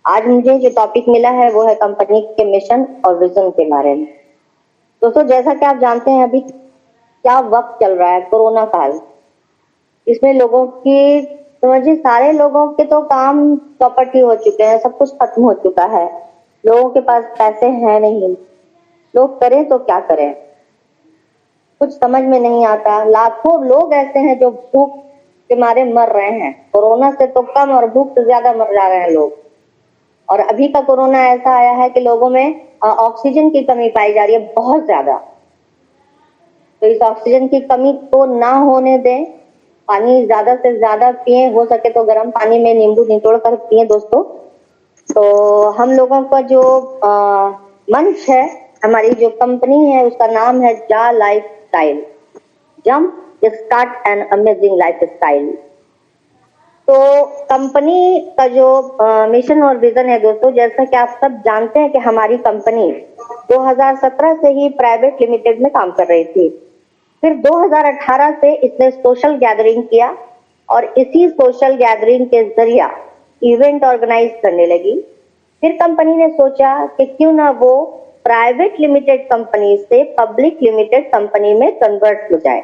आज मुझे जो टॉपिक मिला है वो है कंपनी के मिशन और विजन के बारे में। दोस्तों, जैसा कि आप जानते हैं अभी क्या वक्त चल रहा है, कोरोना काल। इसमें लोगों की समझिए सारे लोगों के तो काम चौपट हो चुके हैं, सब कुछ खत्म हो चुका है। लोगों के पास पैसे हैं नहीं, लोग करें तो क्या करें, कुछ समझ में नहीं आता। लाखों लोग ऐसे हैं जो भूख के मारे मर रहे हैं, कोरोना से तो कम और भूख से ज्यादा मर जा रहे हैं लोग। और अभी का कोरोना ऐसा आया है कि लोगों में ऑक्सीजन की कमी पाई जा रही है बहुत ज्यादा। तो इस ऑक्सीजन की कमी को ना होने दें, पानी ज्यादा से ज्यादा पिए, हो सके तो गर्म पानी में नींबू निचोड़ कर पिए दोस्तों। तो हम लोगों का जो मंच है, हमारी जो कंपनी है उसका नाम है जा life style, jump start an amazing life style. तो कंपनी का जो मिशन और विजन है दोस्तों, जैसा कि आप सब जानते हैं कि हमारी कंपनी 2017 से ही प्राइवेट लिमिटेड में काम कर रही थी। फिर 2018 से इसने सोशल गैदरिंग किया और इसी सोशल गैदरिंग के जरिए इवेंट ऑर्गेनाइज करने लगी। फिर कंपनी ने सोचा कि क्यों ना वो प्राइवेट लिमिटेड कंपनी से पब्लिक लिमिटेड कंपनी में कन्वर्ट हो जाए,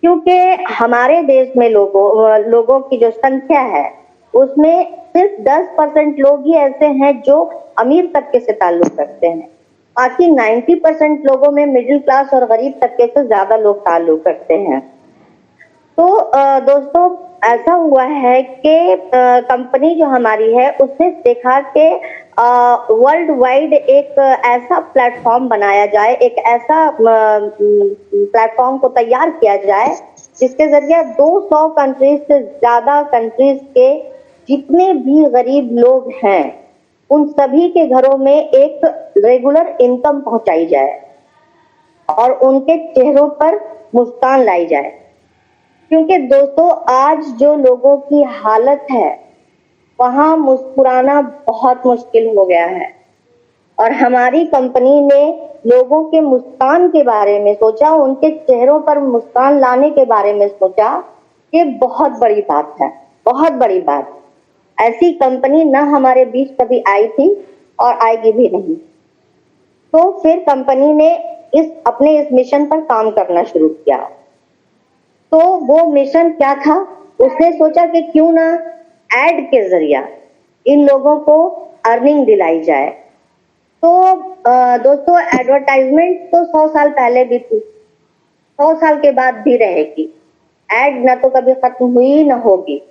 क्योंकि हमारे देश में लोगों की जो संख्या है उसमें सिर्फ 10% लोग ही ऐसे हैं जो अमीर तबके से ताल्लुक रखते हैं। बाकी 90% लोगों में मिडिल क्लास और गरीब तबके से ज्यादा लोग ताल्लुक रखते हैं। तो दोस्तों, ऐसा हुआ है कि कंपनी जो हमारी है उसने देखा कि वर्ल्ड वाइड एक ऐसा प्लेटफॉर्म बनाया जाए, एक ऐसा प्लेटफॉर्म को तैयार किया जाए जिसके जरिए 200 कंट्रीज से ज्यादा कंट्रीज के जितने भी गरीब लोग हैं उन सभी के घरों में एक रेगुलर इनकम पहुंचाई जाए और उनके चेहरों पर मुस्कान लाई जाए। क्योंकि दोस्तों, आज जो लोगों की हालत है वहां मुस्कुराना बहुत मुश्किल हो गया है और हमारी कंपनी ने लोगों के मुस्कान के बारे में सोचा, उनके चेहरों पर मुस्कान लाने के बारे में सोचा। ये बहुत बड़ी बात है, बहुत बड़ी बात। ऐसी कंपनी ना हमारे बीच कभी आई थी और आएगी भी नहीं। तो फिर कंपनी ने अपने इस मिशन पर काम करना शुरू किया। तो वो मिशन क्या था, उसने सोचा कि क्यों ना एड के जरिए इन लोगों को अर्निंग दिलाई जाए। तो दोस्तों, एडवर्टाइजमेंट तो 100 साल पहले भी थी, 100 साल के बाद भी रहेगी। एड ना तो कभी खत्म हुई ना होगी।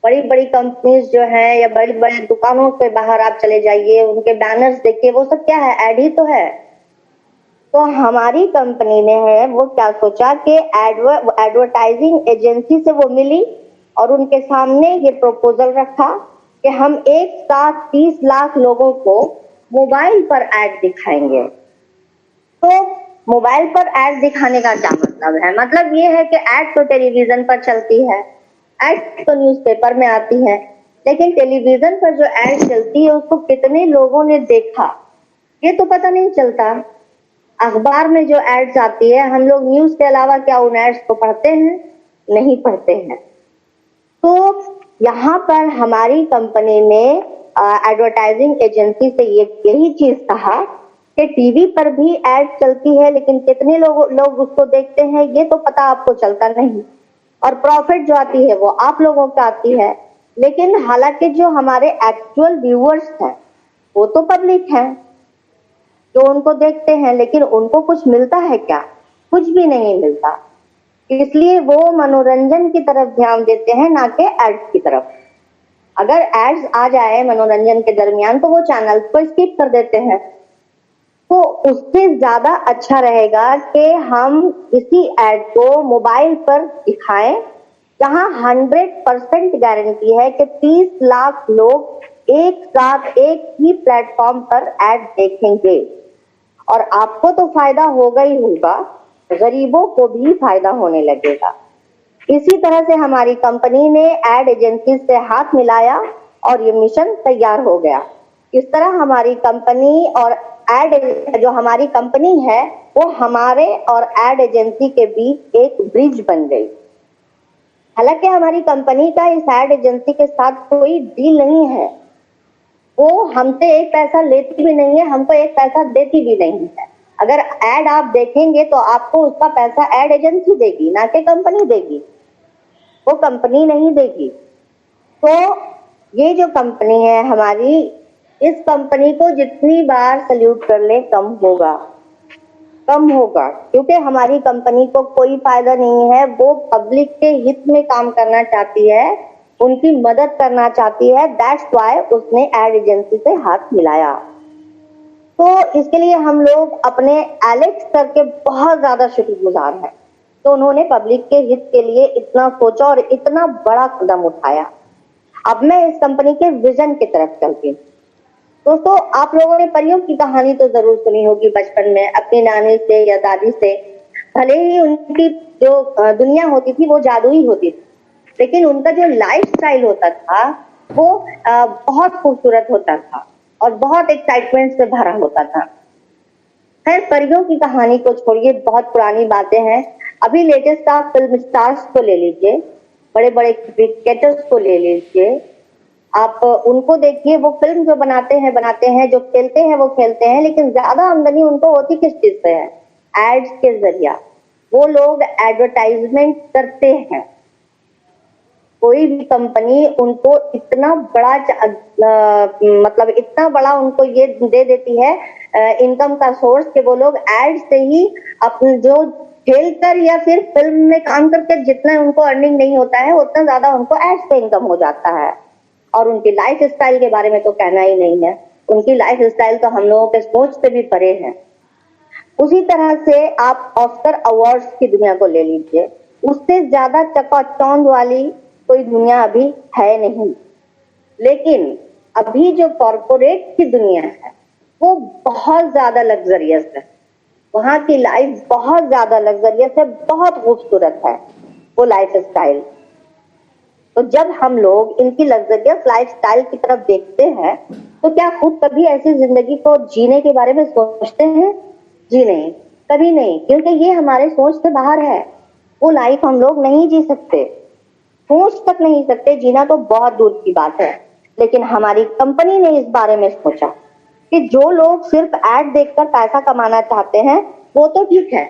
बड़ी बड़ी कंपनीज जो है या बड़ी बड़ी दुकानों के बाहर आप चले जाइए, उनके बैनर्स देखिए, वो सब क्या है, एड ही तो है। तो हमारी कंपनी ने है वो क्या सोचा कि एडवर्टाइजिंग एजेंसी से वो मिली और उनके सामने ये प्रपोजल रखा कि हम एक साथ 30 लाख लोगों को मोबाइल पर एड दिखाएंगे। तो मोबाइल पर एड दिखाने का क्या मतलब है? मतलब ये है कि एड तो टेलीविजन पर चलती है, एड तो न्यूज़पेपर में आती है, लेकिन टेलीविजन पर जो एड चलती है उसको कितने लोगों ने देखा ये तो पता नहीं चलता। अखबार में जो एड्स आती है, हम लोग न्यूज के अलावा क्या उन एड्स को पढ़ते हैं? नहीं पढ़ते हैं। तो यहाँ पर हमारी कंपनी ने एडवर्टाइजिंग एजेंसी से यही चीज कहा कि टीवी पर भी एड चलती है, लेकिन कितने लोग उसको देखते हैं ये तो पता आपको चलता नहीं, और प्रॉफिट जो आती है वो आप लोगों को आती है। लेकिन हालांकि जो हमारे एक्चुअल व्यूअर्स हैं वो तो पब्लिक है जो उनको देखते हैं, लेकिन उनको कुछ मिलता है क्या? कुछ भी नहीं मिलता। इसलिए वो मनोरंजन की तरफ ध्यान देते हैं, ना कि एड्स की तरफ। अगर एड्स आ जाए मनोरंजन के दरमियान तो वो चैनल को स्किप कर देते हैं। तो उससे ज्यादा अच्छा रहेगा कि हम इसी एड को मोबाइल पर दिखाएं, जहां 100% गारंटी है कि 30 लाख लोग एक साथ एक ही प्लेटफॉर्म पर एड देखेंगे और आपको तो फायदा होगा ही होगा, गरीबों को भी फायदा होने लगेगा। इसी तरह से हमारी कंपनी ने एड एजेंसी से हाथ मिलाया और ये मिशन तैयार हो गया। इस तरह हमारी कंपनी और जो हमारी कंपनी है वो हमारे और एड एजेंसी के बीच एक ब्रिज बन गई। हालांकि हमारी कंपनी का इस एड एजेंसी के साथ कोई डील नहीं है, वो हमसे एक पैसा लेती भी नहीं है, हमको एक पैसा देती भी नहीं है। अगर एड आप देखेंगे तो आपको उसका पैसा एड एजेंसी देगी, ना कि कंपनी देगी, वो कंपनी नहीं देगी। तो ये जो कंपनी है हमारी, इस कंपनी को जितनी बार सल्यूट कर ले कम होगा, क्योंकि हमारी कंपनी को कोई फायदा नहीं है। वो पब्लिक के हित में काम करना चाहती है, उनकी मदद करना चाहती है। दैट्स व्हाई उसने एड एजेंसी से हाथ मिलाया। तो इसके लिए हम लोग अपने एलेक्स सर के बहुत ज्यादा शुक्रगुजार हैं। तो उन्होंने पब्लिक के हित के लिए इतना सोचा और इतना बड़ा कदम उठाया। अब मैं इस कंपनी के विजन की तरफ चलती हूँ। दोस्तों, आप लोगों ने परियों की कहानी तो जरूर सुनी होगी बचपन में अपनी नानी से या दादी से। भले ही उनकी जो दुनिया होती थी वो जादुई होती थी, लेकिन उनका जो लाइफ स्टाइल होता था वो बहुत खूबसूरत होता था और बहुत एक्साइटमेंट से भरा होता था। खैर, परियों की कहानी को छोड़िए, बहुत पुरानी बातें हैं। अभी लेटेस्ट आप फिल्म स्टार्स को ले लीजिए, बड़े बड़े क्रिकेटर्स को ले लीजिए, आप उनको देखिए। वो फिल्म जो बनाते हैं, जो खेलते हैं वो खेलते हैं, लेकिन ज्यादा आमदनी उनको होती किस चीज से है? एड्स के जरिया। वो लोग एडवर्टाइजमेंट करते हैं। कोई भी कंपनी उनको इतना बड़ा मतलब इतना बड़ा उनको ये दे देती है इनकम का सोर्स कि वो लोग एड से ही अपने जो खेलकर या फिर फिल्म में काम करके जितना उनको अर्निंग नहीं होता है, उतना ज्यादा उनको एड से इनकम हो जाता है। और उनकी लाइफ स्टाइल के बारे में तो कहना ही नहीं है। उनकी लाइफ स्टाइल तो हम लोगों के सोच से भी परे है। उसी तरह से आप ऑस्कर अवार्ड्स की दुनिया को ले लीजिए, उससे ज्यादा चकाचौंध वाली कोई दुनिया अभी है नहीं। लेकिन अभी जो कॉर्पोरेट की दुनिया है वो बहुत ज्यादा लग्जरियस है। वहां की लाइफ बहुत ज्यादा लग्जरियस है, बहुत खूबसूरत है वो लाइफ स्टाइल। तो जब हम लोग इनकी लग्जरियस लाइफस्टाइल की तरफ देखते हैं तो क्या खुद कभी ऐसी जिंदगी को जीने के बारे में सोचते हैं? जी नहीं, कभी नहीं, क्योंकि ये हमारे सोच से बाहर है। वो लाइफ हम लोग नहीं जी सकते, सोच तक नहीं सकते। जीना तो बहुत दूर की बात है। लेकिन हमारी कंपनी ने इस बारे में सोचा कि जो लोग सिर्फ एड देखकर पैसा कमाना चाहते हैं वो तो ठीक है,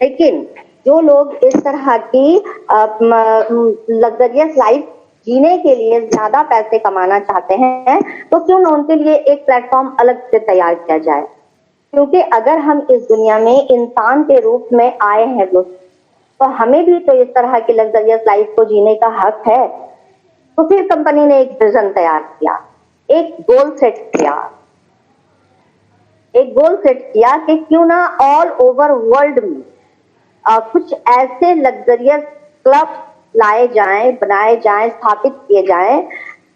लेकिन जो लोग इस तरह की लग्जरियस लाइफ जीने के लिए ज्यादा पैसे कमाना चाहते हैं, तो क्यों ना उनके लिए एक प्लेटफॉर्म अलग से तैयार किया जाए। क्योंकि अगर हम इस दुनिया में इंसान के रूप में आए हैं दोस्तों, तो हमें भी तो इस तरह की लग्जरियस लाइफ को जीने का हक है। तो फिर कंपनी ने एक विजन तैयार किया, एक गोल सेट किया कि क्यों ना ऑल ओवर वर्ल्ड में कुछ ऐसे लग्जरियस क्लब लाए जाएं, बनाए जाएं, स्थापित किए जाएं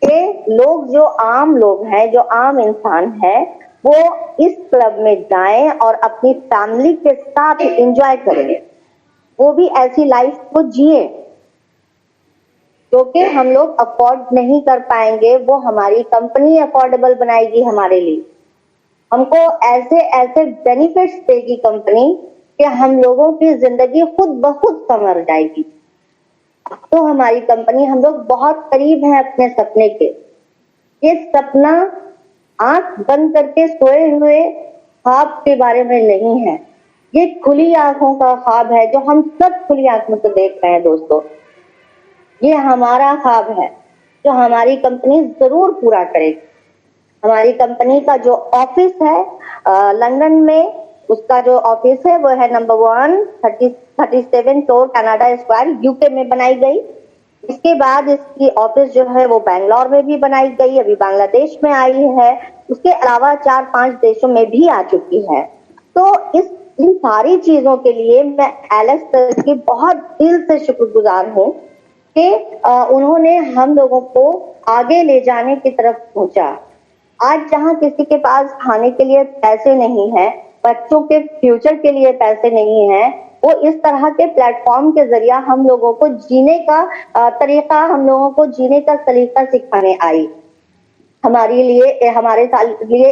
कि लोग, जो आम लोग हैं, जो आम इंसान है, वो इस क्लब में जाएं और अपनी फैमिली के साथ एंजॉय करें। वो भी ऐसी लाइफ को जिए जो कि हम लोग अफोर्ड नहीं कर पाएंगे, वो हमारी कंपनी अफोर्डेबल बनाएगी हमारे लिए। हमको ऐसे ऐसे बेनिफिट्स देगी कंपनी कि हम लोगों की जिंदगी खुद ब खुद संवर जाएगी। तो हमारी कंपनी, हम लोग बहुत करीब हैं अपने सपने के। ये सपना आंख बंद करके सोए हुए ख्वाब के बारे में नहीं है, ये खुली आंखों का ख्वाब है जो हम सब खुली आंखों से देख रहे हैं दोस्तों। ये हमारा ख्वाब है जो हमारी कंपनी जरूर पूरा करेगी। हमारी कंपनी का जो ऑफिस है लंदन में, उसका जो ऑफिस है वो है नंबर 137 टोर कनाडा स्क्वायर, यूके में बनाई गई। इसके बाद इसकी ऑफिस जो है वो बैंगलोर में भी बनाई गई, अभी बांग्लादेश में आई है, उसके अलावा 4-5 देशों में भी आ चुकी है। तो इन सारी चीजों के लिए मैं एलेक्स सर की बहुत दिल से शुक्रगुजार हूँ कि उन्होंने हम लोगों को आगे ले जाने की तरफ पहुंचा। आज जहां किसी के पास खाने के लिए पैसे नहीं है, बच्चों के फ्यूचर के लिए पैसे नहीं है, वो इस तरह के प्लेटफॉर्म के जरिए हम लोगों को जीने का तरीका, हम लोगों को जीने का सलीका सिखाने आई। हमारे लिए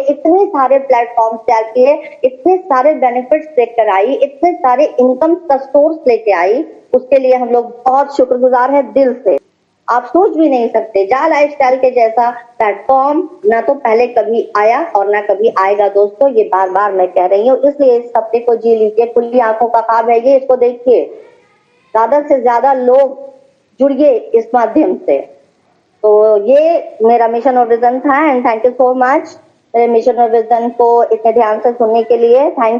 इतने सारे प्लेटफॉर्म तैयार किए, इतने सारे बेनिफिट्स लेकर आई, इतने सारे इनकम का सोर्स लेके आई। उसके लिए हम लोग बहुत शुक्रगुजार हैं दिल से। आप सोच भी नहीं सकते। जा लाइफस्टाइल के जैसा प्लेटफॉर्म ना तो पहले कभी आया और ना कभी आएगा दोस्तों, ये बार बार मैं कह रही हूँ। इसलिए इस सप्ते को जी लीजिए, खुली आंखों का ख्वाब है ये, इसको देखिए, ज्यादा से ज्यादा लोग जुड़िए इस माध्यम से। तो ये मेरा मिशन और विजन था, and thank you so much मेरे मिशन और विजन को इतने ध्यान से सुनने के लिए। Thank you.